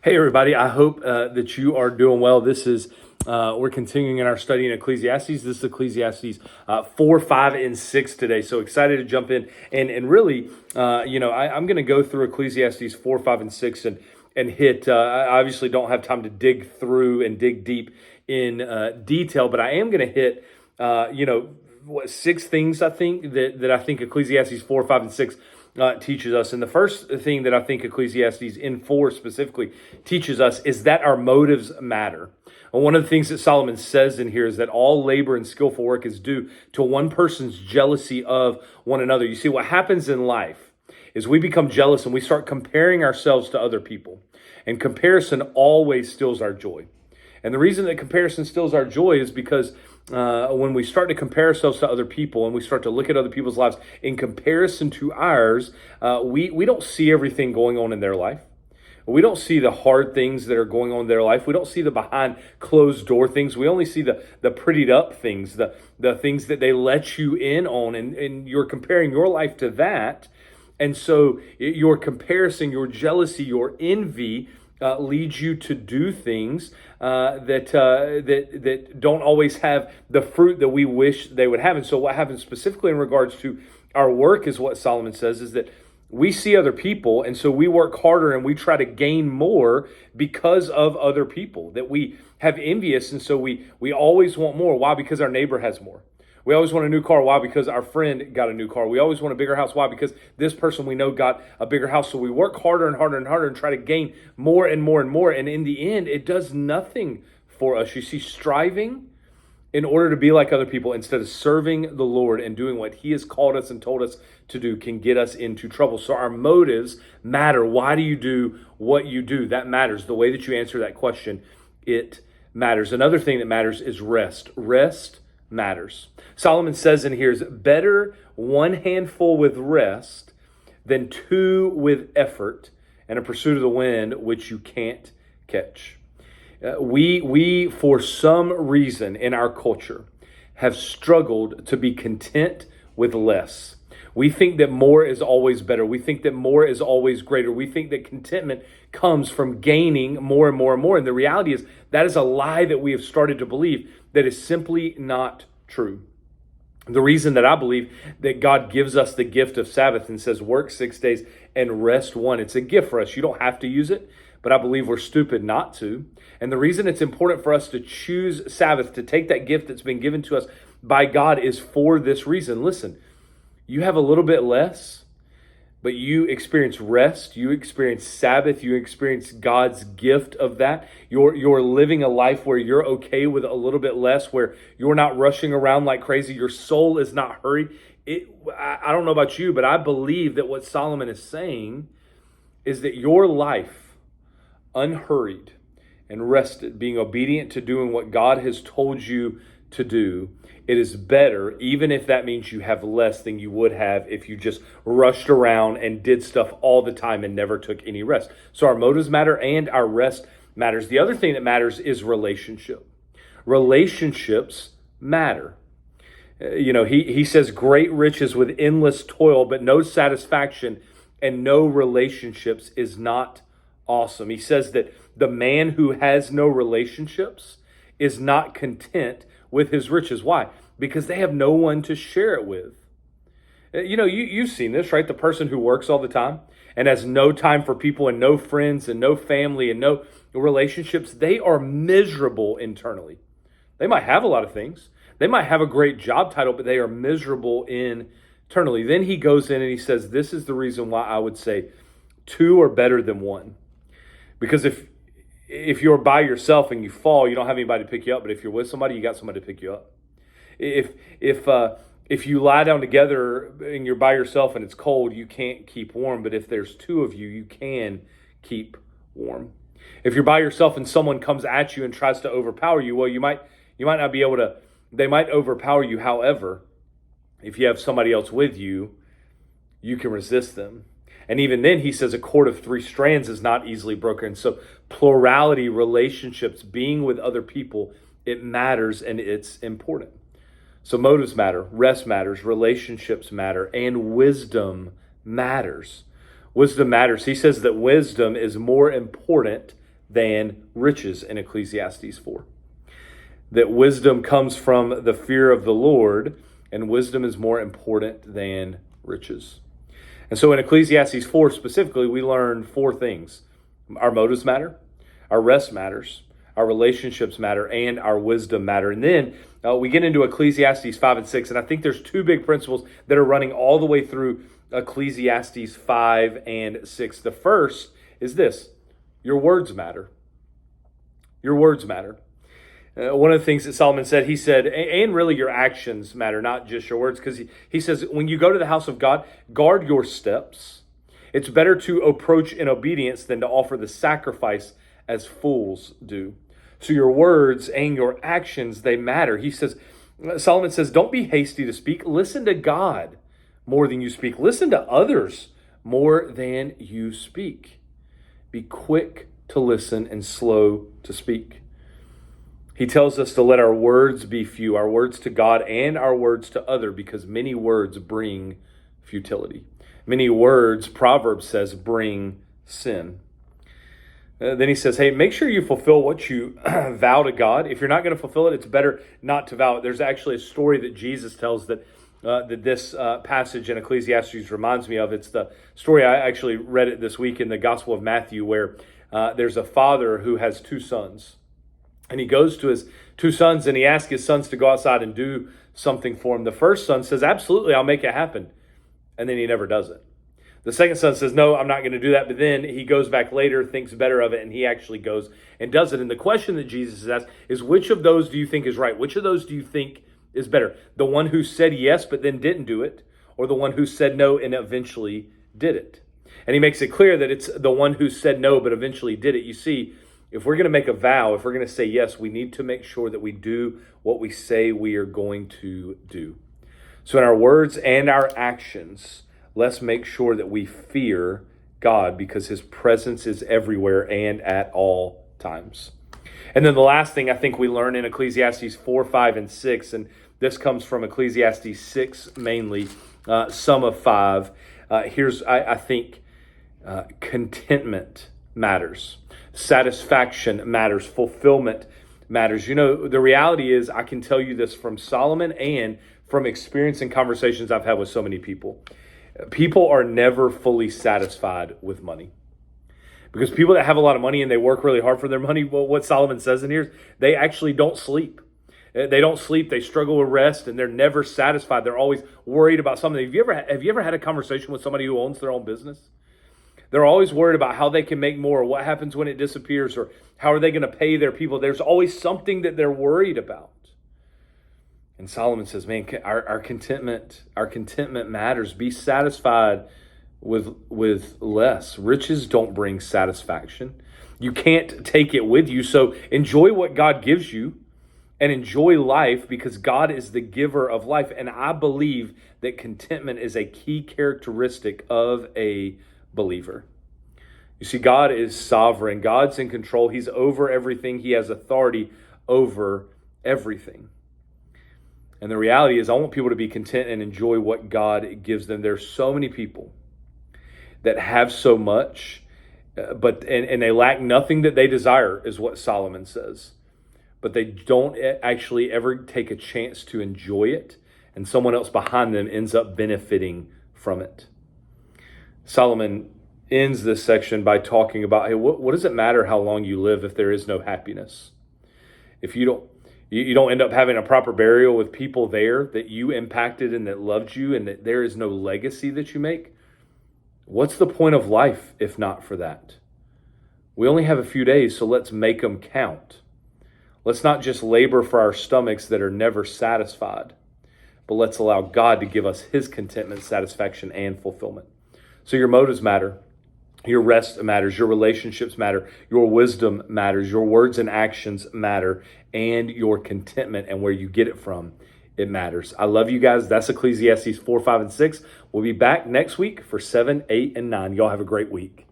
Hey, everybody. I hope that you are doing well. We're continuing in our study in Ecclesiastes. This is Ecclesiastes 4, 5, and 6 today. So excited to jump in. And really, I'm going to go through Ecclesiastes 4, 5, and 6 and hit, I obviously don't have time to dig through and dig deep in detail, but I am going to hit, six things I think that I think Ecclesiastes 4, 5, and 6 teaches us. And the first thing that I think Ecclesiastes in 4 specifically teaches us is that our motives matter. And one of the things that Solomon says in here is that all labor and skillful work is due to one person's jealousy of one another. You see, what happens in life is we become jealous and we start comparing ourselves to other people. And comparison always steals our joy. And the reason that comparison steals our joy is because when we start to compare ourselves to other people and we start to look at other people's lives in comparison to ours, we don't see everything going on in their life. We don't see the hard things that are going on in their life. We don't see the behind closed door things. We only see the prettied up things, the things that they let you in on, and you're comparing your life to that. And so your comparison, your jealousy, your envy leads you to do things that don't always have the fruit that we wish they would have. And so what happens specifically in regards to our work is what Solomon says is that we see other people, and so we work harder and we try to gain more because of other people, that we have envious, and so we always want more. Why? Because our neighbor has more. We always want a new car. Why? Because our friend got a new car. We always want a bigger house. Why? Because this person we know got a bigger house. So we work harder and harder and harder and try to gain more and more and more. And in the end, it does nothing for us. You see, striving in order to be like other people instead of serving the Lord and doing what He has called us and told us to do can get us into trouble. So our motives matter. Why do you do what you do? That matters. The way that you answer that question, it matters. Another thing that matters is rest. Rest matters. Solomon says in here is better one handful with rest than two with effort and a pursuit of the wind which you can't catch. We for some reason in our culture have struggled to be content with less. We think that more is always better. We think that more is always greater. We think that contentment comes from gaining more and more and more. And the reality is that is a lie that we have started to believe that is simply not true. The reason that I believe that God gives us the gift of Sabbath and says work 6 days and rest one, it's a gift for us. You don't have to use it, but I believe we're stupid not to. And the reason it's important for us to choose Sabbath, to take that gift that's been given to us by God, is for this reason. Listen, you have a little bit less, but you experience rest, you experience Sabbath, you experience God's gift of that. You're living a life where you're okay with a little bit less, where you're not rushing around like crazy. Your soul is not hurried. I don't know about you, but I believe that what Solomon is saying is that your life, unhurried and rested, being obedient to doing what God has told you to do, it is better, even if that means you have less than you would have if you just rushed around and did stuff all the time and never took any rest. So our motives matter and our rest matters. The other thing that matters is relationship. Relationships matter. He says great riches with endless toil, but no satisfaction and no relationships is not awesome. He says that the man who has no relationships is not content with his riches. Why? Because they have no one to share it with. You've seen this, right? The person who works all the time and has no time for people and no friends and no family and no relationships, they are miserable internally. They might have a lot of things. They might have a great job title, but they are miserable internally. Then he goes in and he says, this is the reason why I would say two are better than one. Because if you're by yourself and you fall, you don't have anybody to pick you up. But if you're with somebody, you got somebody to pick you up. If you lie down together and you're by yourself and it's cold, you can't keep warm. But if there's two of you, you can keep warm. If you're by yourself and someone comes at you and tries to overpower you, well, you might not be able to. They might overpower you. However, if you have somebody else with you, you can resist them. And even then, he says a cord of 3 strands is not easily broken. So plurality, relationships, being with other people, it matters and it's important. So motives matter, rest matters, relationships matter, and wisdom matters. Wisdom matters. He says that wisdom is more important than riches in Ecclesiastes 4. That wisdom comes from the fear of the Lord, and wisdom is more important than riches. And so in Ecclesiastes 4 specifically, we learn four things. Our motives matter, our rest matters, our relationships matter, and our wisdom matter. And then we get into Ecclesiastes 5 and 6, and I think there's two big principles that are running all the way through Ecclesiastes 5 and 6. The first is this: your words matter. Your words matter. One of the things that Solomon said, he said, and really your actions matter, not just your words, because he says, when you go to the house of God, guard your steps. It's better to approach in obedience than to offer the sacrifice as fools do. So your words and your actions, they matter. Solomon says, don't be hasty to speak. Listen to God more than you speak. Listen to others more than you speak. Be quick to listen and slow to speak. He tells us to let our words be few, our words to God and our words to other, because many words bring futility. Many words, Proverbs says, bring sin. Then he says, hey, make sure you fulfill what you vow to God. If you're not going to fulfill it, it's better not to vow it. There's actually a story that Jesus tells that this passage in Ecclesiastes reminds me of. It's the story, I actually read it this week in the Gospel of Matthew, where there's a father who has two sons. And he goes to his two sons and he asks his sons to go outside and do something for him. The first son says, absolutely, I'll make it happen. And then he never does it. The second son says, no, I'm not going to do that. But then he goes back later, thinks better of it, and he actually goes and does it. And the question that Jesus has asked is, which of those do you think is right? Which of those do you think is better? The one who said yes, but then didn't do it, or the one who said no and eventually did it? And he makes it clear that it's the one who said no, but eventually did it. You see, if we're going to make a vow, if we're going to say yes, we need to make sure that we do what we say we are going to do. So in our words and our actions, let's make sure that we fear God, because his presence is everywhere and at all times. And then the last thing I think we learn in Ecclesiastes 4, 5, and 6, and this comes from Ecclesiastes 6 mainly, some of 5. I think contentment matters. Satisfaction matters. Fulfillment matters. You know, the reality is, I can tell you this from Solomon and from experience and conversations I've had with so many people. People are never fully satisfied with money. Because people that have a lot of money and they work really hard for their money, well, what Solomon says in here is they actually don't sleep. They don't sleep. They struggle with rest, and they're never satisfied. They're always worried about something. Have you ever had a conversation with somebody who owns their own business? They're always worried about how they can make more, or what happens when it disappears, or how are they going to pay their people. There's always something that they're worried about. And Solomon says, man, our contentment matters. Be satisfied with less. Riches don't bring satisfaction. You can't take it with you. So enjoy what God gives you and enjoy life, because God is the giver of life. And I believe that contentment is a key characteristic of a believer. You see, God is sovereign. God's in control. He's over everything. He has authority over everything. And the reality is, I want people to be content and enjoy what God gives them. There's so many people that have so much, but they lack nothing that they desire, is what Solomon says. But they don't actually ever take a chance to enjoy it, and someone else behind them ends up benefiting from it. Solomon ends this section by talking about, hey, what does it matter how long you live if there is no happiness? If you don't end up having a proper burial with people there that you impacted and that loved you, and that there is no legacy that you make, what's the point of life if not for that? We only have a few days, so let's make them count. Let's not just labor for our stomachs that are never satisfied, but let's allow God to give us his contentment, satisfaction, and fulfillment. So your motives matter. Your rest matters. Your relationships matter. Your wisdom matters. Your words and actions matter. And your contentment and where you get it from, it matters. I love you guys. That's Ecclesiastes 4, 5, and 6. We'll be back next week for 7, 8, and 9. Y'all have a great week.